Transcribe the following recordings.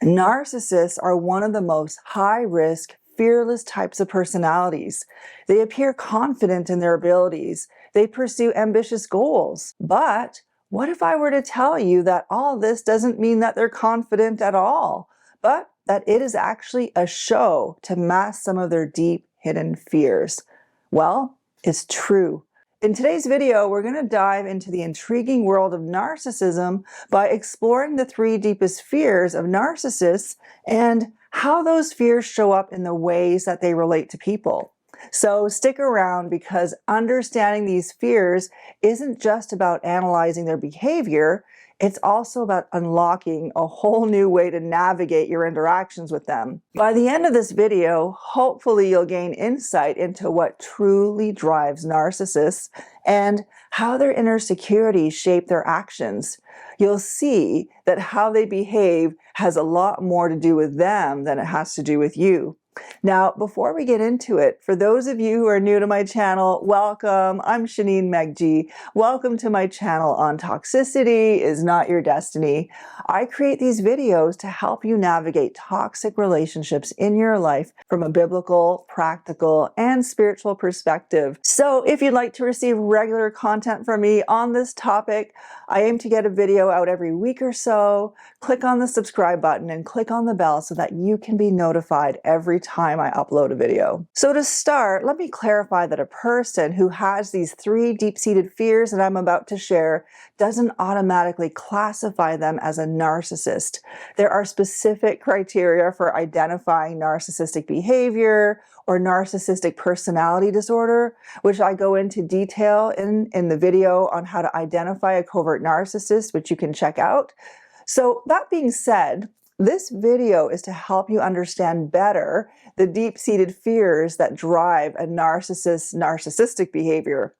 Narcissists are one of the most high-risk, fearless types of personalities. They appear confident in their abilities. They pursue ambitious goals. But what if I were to tell you that all this doesn't mean that they're confident at all, but that it is actually a show to mask some of their deep hidden fears? Well, it's true. In today's video, we're going to dive into the intriguing world of narcissism by exploring the 3 deepest fears of narcissists and how those fears show up in the ways that they relate to people. So stick around, because understanding these fears isn't just about analyzing their behavior, it's also about unlocking a whole new way to navigate your interactions with them. By the end of this video, hopefully you'll gain insight into what truly drives narcissists and how their inner securities shape their actions. You'll see that how they behave has a lot more to do with them than it has to do with you. Now, before we get into it, for those of you who are new to my channel, welcome. I'm Shaneen Megji. Welcome to my channel on Toxicity is Not Your Destiny. I create these videos to help you navigate toxic relationships in your life from a biblical, practical, and spiritual perspective. So if you'd like to receive regular content from me on this topic, I aim to get a video out every week or so. Click on the subscribe button and click on the bell so that you can be notified every time I upload a video. So to start, let me clarify that a person who has these 3 deep-seated fears that I'm about to share doesn't automatically classify them as a narcissist. There are specific criteria for identifying narcissistic behavior or narcissistic personality disorder, which I go into detail in the video on how to identify a covert narcissist, which you can check out. So that being said, this video is to help you understand better the deep-seated fears that drive a narcissist's narcissistic behavior.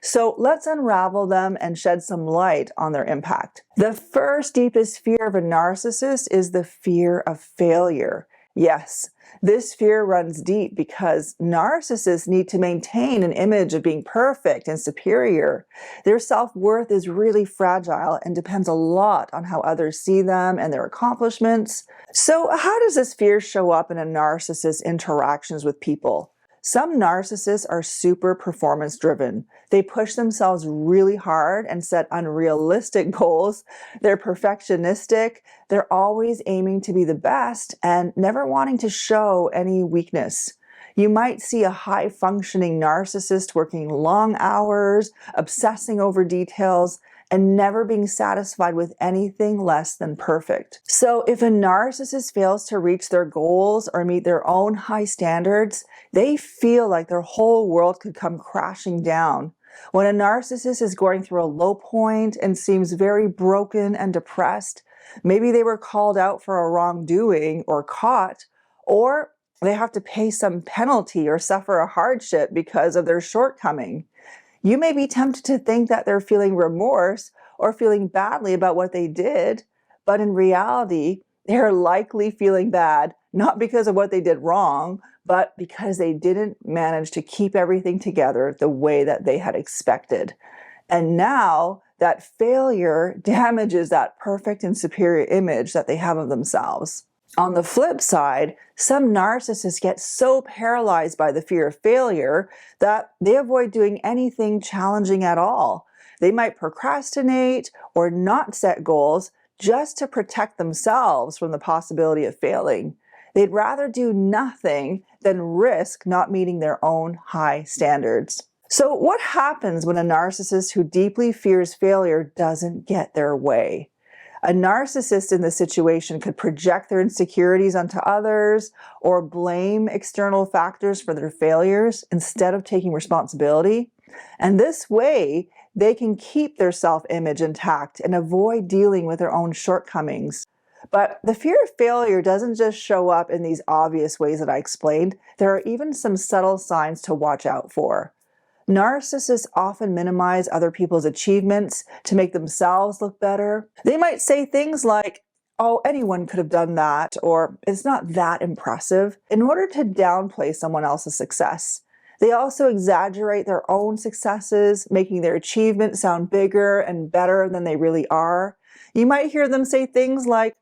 So let's unravel them and shed some light on their impact. The first deepest fear of a narcissist is the fear of failure. Yes, this fear runs deep because narcissists need to maintain an image of being perfect and superior. Their self-worth is really fragile and depends a lot on how others see them and their accomplishments. So how does this fear show up in a narcissist's interactions with people? Some narcissists are super performance driven. They push themselves really hard and set unrealistic goals. They're perfectionistic. They're always aiming to be the best and never wanting to show any weakness. You might see a high functioning narcissist working long hours, obsessing over details, and never being satisfied with anything less than perfect. So if a narcissist fails to reach their goals or meet their own high standards, they feel like their whole world could come crashing down. When a narcissist is going through a low point and seems very broken and depressed, maybe they were called out for a wrongdoing or caught, or they have to pay some penalty or suffer a hardship because of their shortcoming. You may be tempted to think that they're feeling remorse or feeling badly about what they did, but in reality, they're likely feeling bad, not because of what they did wrong, but because they didn't manage to keep everything together the way that they had expected. And now that failure damages that perfect and superior image that they have of themselves. On the flip side, some narcissists get so paralyzed by the fear of failure that they avoid doing anything challenging at all. They might procrastinate or not set goals just to protect themselves from the possibility of failing. They'd rather do nothing than risk not meeting their own high standards. So what happens when a narcissist who deeply fears failure doesn't get their way? A narcissist in this situation could project their insecurities onto others or blame external factors for their failures instead of taking responsibility. And this way, they can keep their self-image intact and avoid dealing with their own shortcomings. But the fear of failure doesn't just show up in these obvious ways that I explained. There are even some subtle signs to watch out for. Narcissists often minimize other people's achievements to make themselves look better. They might say things like, "Oh, anyone could have done that," or "It's not that impressive," in order to downplay someone else's success. They also exaggerate their own successes, making their achievements sound bigger and better than they really are. You might hear them say things like,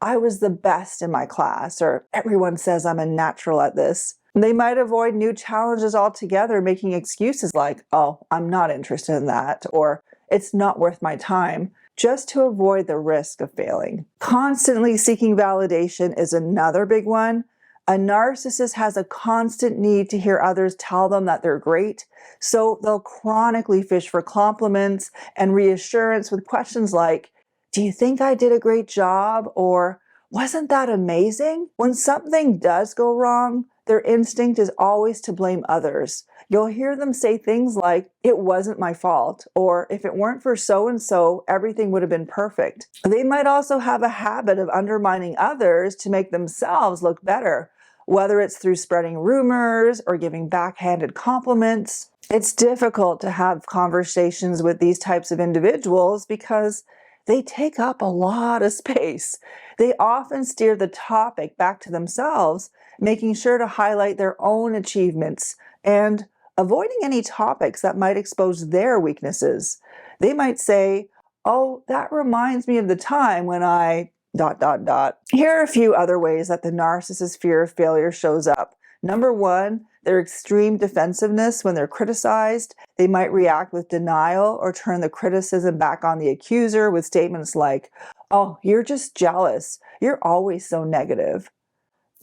I was the best in my class, or everyone says I'm a natural at this. They might avoid new challenges altogether, making excuses like, oh, I'm not interested in that, or it's not worth my time, just to avoid the risk of failing. Constantly seeking validation is another big one. A narcissist has a constant need to hear others tell them that they're great, so they'll chronically fish for compliments and reassurance with questions like, do you think I did a great job? Or wasn't that amazing? When something does go wrong, their instinct is always to blame others. You'll hear them say things like, it wasn't my fault, or if it weren't for so-and-so, everything would have been perfect. They might also have a habit of undermining others to make themselves look better, whether it's through spreading rumors or giving backhanded compliments. It's difficult to have conversations with these types of individuals because they take up a lot of space. They often steer the topic back to themselves, making sure to highlight their own achievements and avoiding any topics that might expose their weaknesses. They might say, oh, that reminds me of the time when I ... Here are a few other ways that the narcissist's fear of failure shows up. Number one, their extreme defensiveness when they're criticized. They might react with denial or turn the criticism back on the accuser with statements like, oh, you're just jealous. You're always so negative.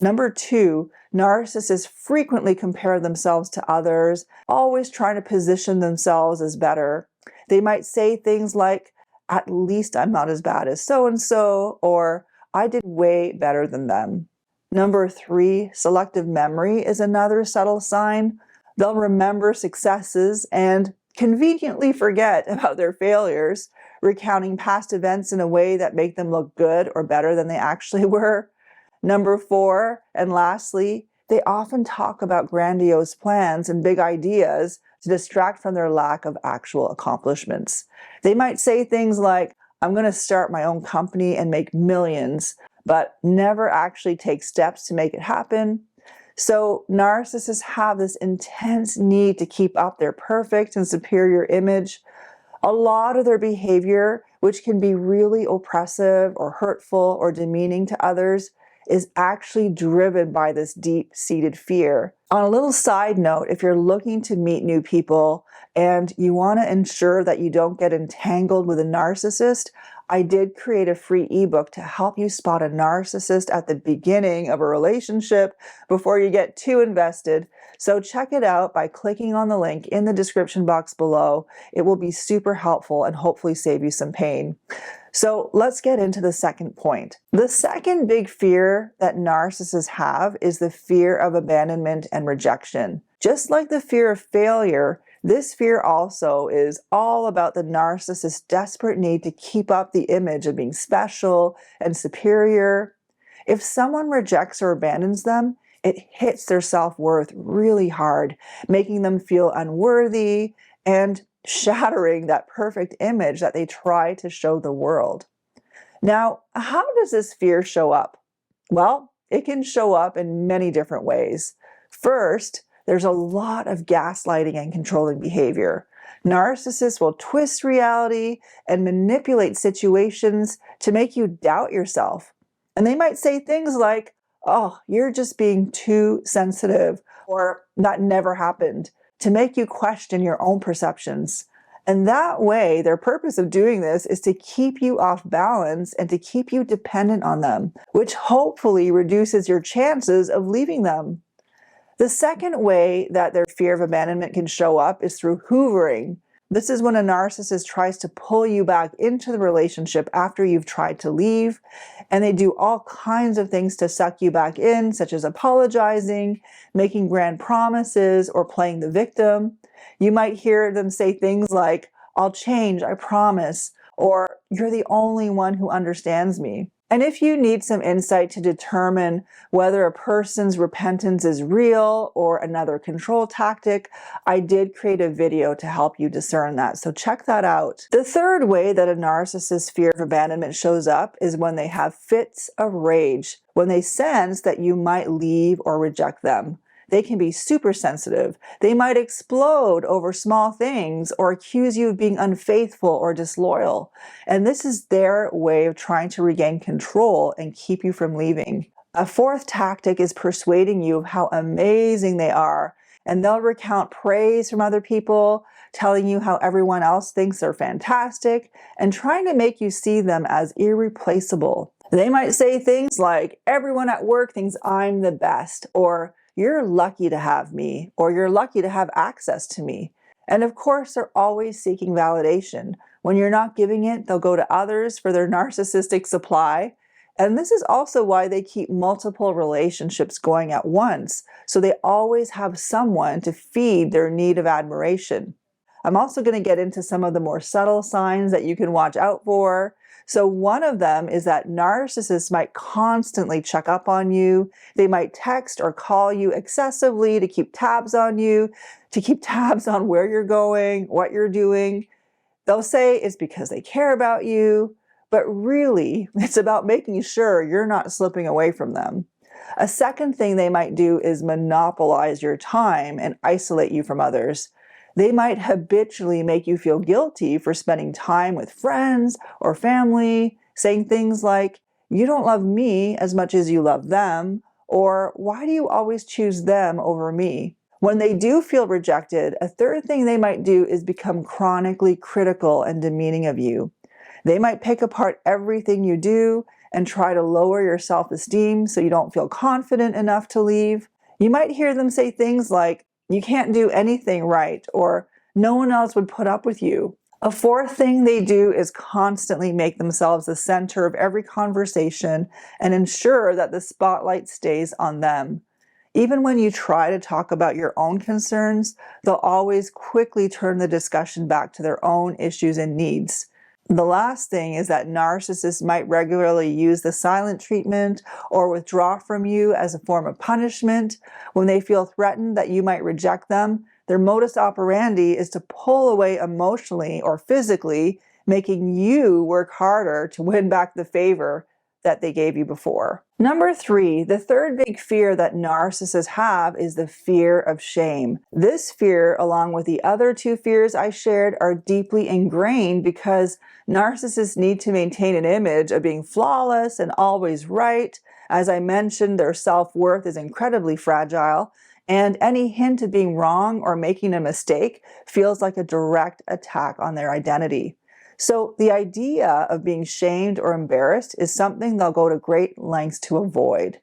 Number two, narcissists frequently compare themselves to others, always trying to position themselves as better. They might say things like, at least I'm not as bad as so-and-so, or I did way better than them. Number three, selective memory is another subtle sign. They'll remember successes and conveniently forget about their failures, recounting past events in a way that make them look good or better than they actually were. Number four, and lastly, they often talk about grandiose plans and big ideas to distract from their lack of actual accomplishments. They might say things like, I'm going to start my own company and make millions, but never actually take steps to make it happen. So narcissists have this intense need to keep up their perfect and superior image. A lot of their behavior, which can be really oppressive or hurtful or demeaning to others, is actually driven by this deep-seated fear. On a little side note, if you're looking to meet new people and you want to ensure that you don't get entangled with a narcissist, I did create a free ebook to help you spot a narcissist at the beginning of a relationship before you get too invested. So check it out by clicking on the link in the description box below. It will be super helpful and hopefully save you some pain. So let's get into the second point. The second big fear that narcissists have is the fear of abandonment and rejection. Just like the fear of failure, this fear also is all about the narcissist's desperate need to keep up the image of being special and superior. If someone rejects or abandons them, it hits their self-worth really hard, making them feel unworthy and shattering that perfect image that they try to show the world. Now, how does this fear show up? Well, it can show up in many different ways. First, there's a lot of gaslighting and controlling behavior. Narcissists will twist reality and manipulate situations to make you doubt yourself. And they might say things like, oh, you're just being too sensitive, or that never happened, to make you question your own perceptions. And that way, their purpose of doing this is to keep you off balance and to keep you dependent on them, which hopefully reduces your chances of leaving them. The second way that their fear of abandonment can show up is through hoovering. This is when a narcissist tries to pull you back into the relationship after you've tried to leave, and they do all kinds of things to suck you back in, such as apologizing, making grand promises, or playing the victim. You might hear them say things like, I'll change, I promise, or you're the only one who understands me. And if you need some insight to determine whether a person's repentance is real or another control tactic, I did create a video to help you discern that, so check that out. The third way that a narcissist's fear of abandonment shows up is when they have fits of rage, when they sense that you might leave or reject them. They can be super sensitive. They might explode over small things or accuse you of being unfaithful or disloyal. And this is their way of trying to regain control and keep you from leaving. A fourth tactic is persuading you of how amazing they are. And they'll recount praise from other people, telling you how everyone else thinks they're fantastic, and trying to make you see them as irreplaceable. They might say things like, everyone at work thinks I'm the best, or you're lucky to have me, or you're lucky to have access to me. And of course, they're always seeking validation. When you're not giving it, they'll go to others for their narcissistic supply. And this is also why they keep multiple relationships going at once, so they always have someone to feed their need of admiration. I'm also going to get into some of the more subtle signs that you can watch out for. So one of them is that narcissists might constantly check up on you. They might text or call you excessively to keep tabs on you, to keep tabs on where you're going, what you're doing. They'll say it's because they care about you, but really it's about making sure you're not slipping away from them. A second thing they might do is monopolize your time and isolate you from others. They might habitually make you feel guilty for spending time with friends or family, saying things like, you don't love me as much as you love them, or why do you always choose them over me? When they do feel rejected, a third thing they might do is become chronically critical and demeaning of you. They might pick apart everything you do and try to lower your self-esteem so you don't feel confident enough to leave. You might hear them say things like, you can't do anything right, or no one else would put up with you. A fourth thing they do is constantly make themselves the center of every conversation and ensure that the spotlight stays on them. Even when you try to talk about your own concerns, they'll always quickly turn the discussion back to their own issues and needs. The last thing is that narcissists might regularly use the silent treatment or withdraw from you as a form of punishment. When they feel threatened that you might reject them, their modus operandi is to pull away emotionally or physically, making you work harder to win back the favor that they gave you before. Number 3, the third big fear that narcissists have is the fear of shame. This fear, along with the other 2 fears I shared, are deeply ingrained because narcissists need to maintain an image of being flawless and always right. As I mentioned, their self-worth is incredibly fragile, and any hint of being wrong or making a mistake feels like a direct attack on their identity. So the idea of being shamed or embarrassed is something they'll go to great lengths to avoid.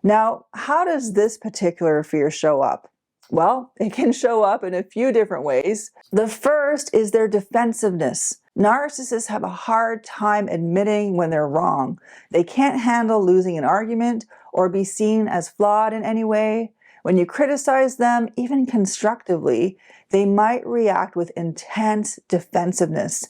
Now, how does this particular fear show up? Well, it can show up in a few different ways. The first is their defensiveness. Narcissists have a hard time admitting when they're wrong. They can't handle losing an argument or be seen as flawed in any way. When you criticize them, even constructively, they might react with intense defensiveness.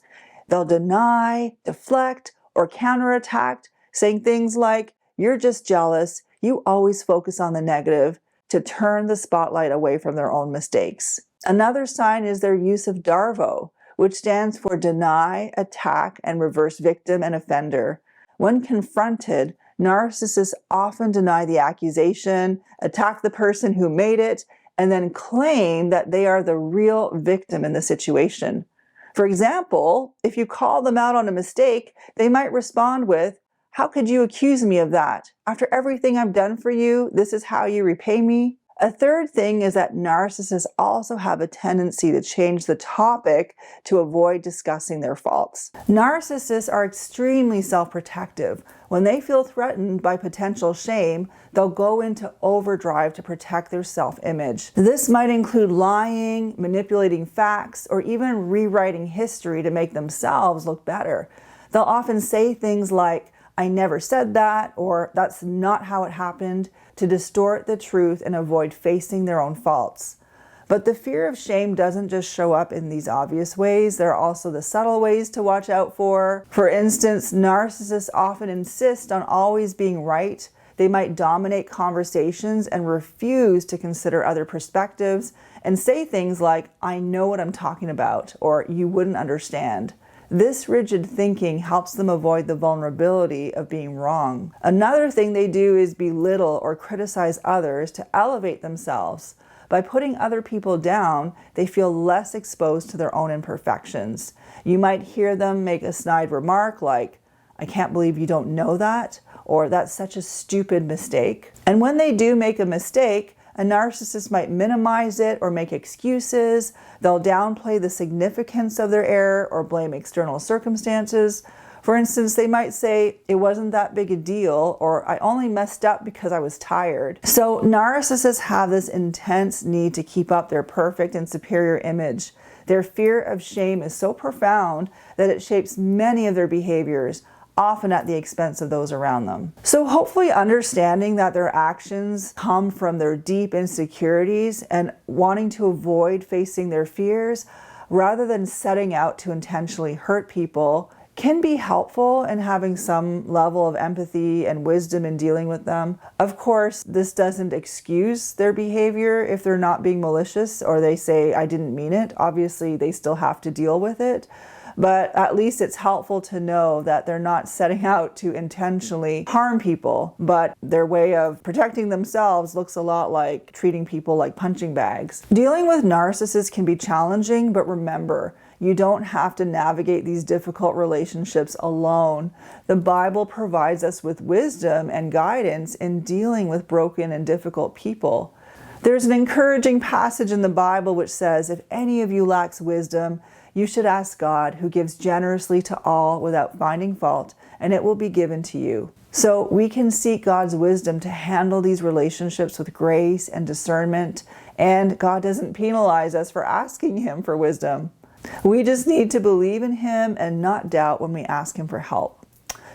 They'll deny, deflect, or counterattack, saying things like, you're just jealous, you always focus on the negative, to turn the spotlight away from their own mistakes. Another sign is their use of DARVO, which stands for deny, attack, and reverse victim and offender. When confronted, narcissists often deny the accusation, attack the person who made it, and then claim that they are the real victim in the situation. For example, if you call them out on a mistake, they might respond with, how could you accuse me of that? After everything I've done for you, this is how you repay me? A third thing is that narcissists also have a tendency to change the topic to avoid discussing their faults. Narcissists are extremely self-protective. When they feel threatened by potential shame, they'll go into overdrive to protect their self-image. This might include lying, manipulating facts, or even rewriting history to make themselves look better. They'll often say things like, I never said that, or that's not how it happened, to distort the truth and avoid facing their own faults. But the fear of shame doesn't just show up in these obvious ways. There are also the subtle ways to watch out for. For instance, narcissists often insist on always being right. They might dominate conversations and refuse to consider other perspectives and say things like, I know what I'm talking about, or you wouldn't understand. This rigid thinking helps them avoid the vulnerability of being wrong. Another thing they do is belittle or criticize others to elevate themselves. By putting other people down, they feel less exposed to their own imperfections. You might hear them make a snide remark like, "I can't believe you don't know that," or "That's such a stupid mistake." And when they do make a mistake, a narcissist might minimize it or make excuses. They'll downplay the significance of their error or blame external circumstances. For instance, they might say, "It wasn't that big a deal," or "I only messed up because I was tired." So narcissists have this intense need to keep up their perfect and superior image. Their fear of shame is so profound that it shapes many of their behaviors, often at the expense of those around them. So hopefully understanding that their actions come from their deep insecurities and wanting to avoid facing their fears rather than setting out to intentionally hurt people can be helpful in having some level of empathy and wisdom in dealing with them. Of course, this doesn't excuse their behavior if they're not being malicious or they say, "I didn't mean it." Obviously, they still have to deal with it. But at least it's helpful to know that they're not setting out to intentionally harm people, but their way of protecting themselves looks a lot like treating people like punching bags. Dealing with narcissists can be challenging, but remember, you don't have to navigate these difficult relationships alone. The Bible provides us with wisdom and guidance in dealing with broken and difficult people. There's an encouraging passage in the Bible which says, "If any of you lacks wisdom, you should ask God, who gives generously to all without finding fault, and it will be given to you." So we can seek God's wisdom to handle these relationships with grace and discernment, and God doesn't penalize us for asking Him for wisdom. We just need to believe in Him and not doubt when we ask Him for help.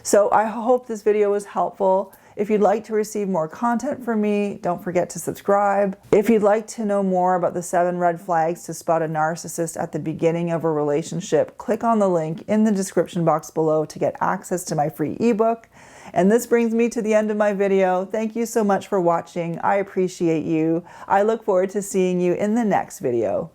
So I hope this video was helpful. If you'd like to receive more content from me, don't forget to subscribe. If you'd like to know more about the 7 red flags to spot a narcissist at the beginning of a relationship, click on the link in the description box below to get access to my free ebook. And this brings me to the end of my video. Thank you so much for watching. I appreciate you. I look forward to seeing you in the next video.